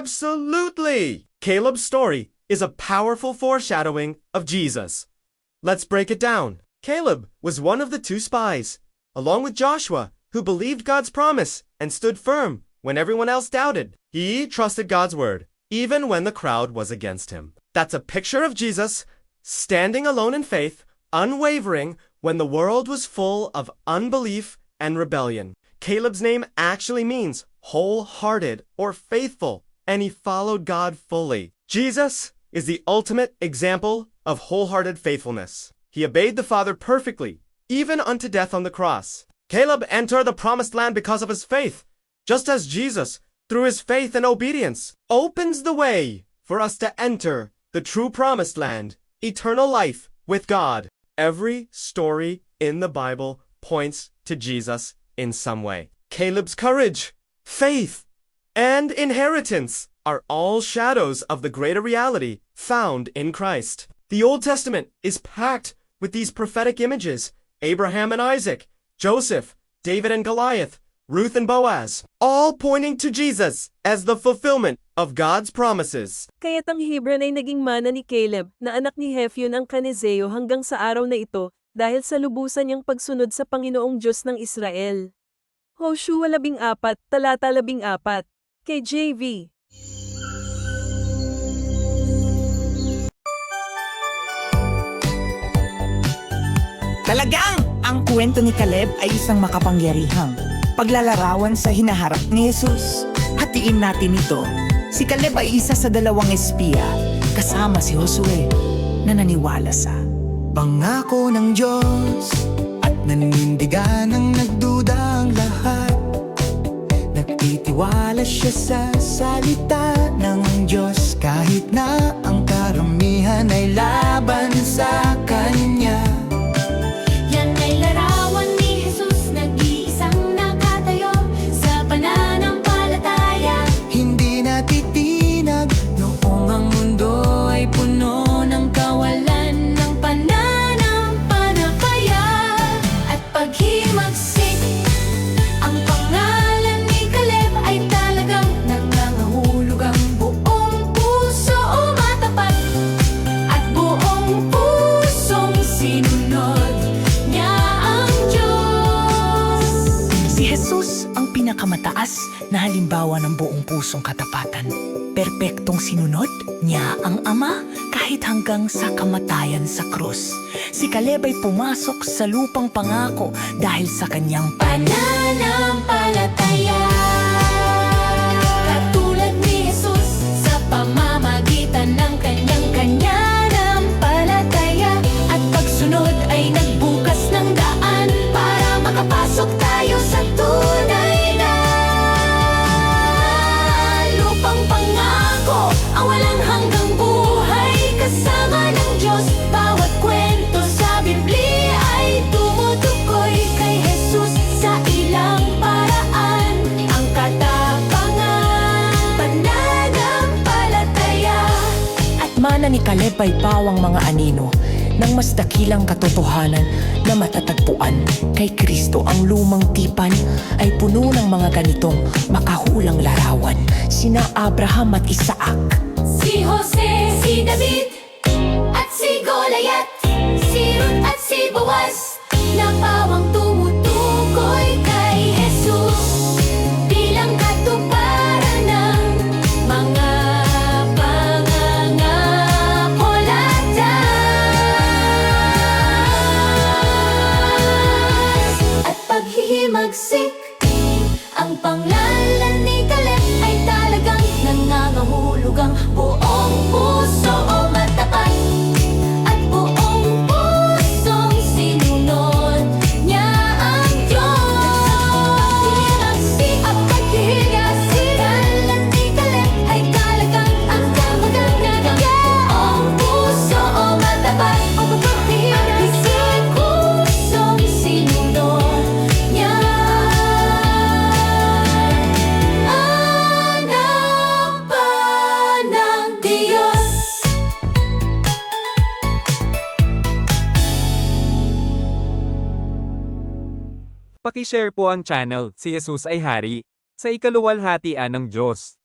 Absolutely! Caleb's story is a powerful foreshadowing of Jesus. Let's break it down. Caleb was one of the two spies, along with Joshua, who believed God's promise and stood firm when everyone else doubted. He trusted God's word, even when the crowd was against him. That's a picture of Jesus standing alone in faith, unwavering when the world was full of unbelief and rebellion. Caleb's name actually means wholehearted or faithful, and he followed God fully. Jesus is the ultimate example of wholehearted faithfulness. He obeyed the Father perfectly, even unto death on the cross. Caleb entered the promised land because of his faith, just as Jesus, through his faith and obedience, opens the way for us to enter the true promised land, eternal life with God. Every story in the Bible points to Jesus in some way. Caleb's courage, faith, and inheritance are all shadows of the greater reality found in Christ. The Old Testament is packed with these prophetic images: Abraham and Isaac, Joseph, David and Goliath, Ruth and Boaz, all pointing to Jesus as the fulfillment of God's promises. Kaya't ang Hebron ay naging mana ni Caleb, na anak ni Hephyon ang Kanezeo hanggang sa araw na ito, dahil sa lubusan niyang pagsunod sa Panginoong Diyos ng Israel. Hoshua 14, talata 14, KJV. Talagang ang kwento ni Caleb ay isang makapangyarihang paglalarawan sa hinaharap ni Jesus. Hatiin natin ito. Si Caleb ay isa sa dalawang espiya kasama si Josue na naniwala sa pangako ng Diyos at naninindigan ng nagduda ang lahat. Nagtitiwala siya sa salita ng Diyos kahit na ang karamihan ay laban sa Kanya. Pinakamataas na halimbawa ng buong pusong katapatan. Perpektong sinunod niya ang Ama kahit hanggang sa kamatayan sa krus. Si Caleb ay pumasok sa lupang pangako dahil sa kanyang pananampalataya. Katulad ni Jesus sa pamamagitan ng kanyang pananampalataya at pagsunod ay nagbukas ng daan para makapasok tayo sa tunay. Ang walang hanggang buhay kasama ng Diyos. Bawat kwento sa Biblia ay tumutukoy kay Jesus sa ilang paraan. Ang katapangan, pananampalataya at mana ni Caleb ay pawang mga anino ng mas dakilang katotohanan na matatagpuan kay Kristo. Ang lumang tipan ay puno ng mga ganitong makahulang larawan: sina Abraham at Isaac, si Jose, si David, at si Goliath, si Ruth at si Boaz, na pawang tumutukoy kay Jesus bilang katuparan ng mga pangangako latas at paghihimagsik. Ang pangalan ni Caleb ay talagang nangangahulugang buong puso o matapat at buong pusong sinunod niya ang Diyos. At paghihigasin ni Caleb ay talagang ang kamaganagang buong puso o matapat at pusong sinunod niya. Paki-share po ang channel, Si Jesus ay Hari, sa ikaluwalhatian ng Diyos.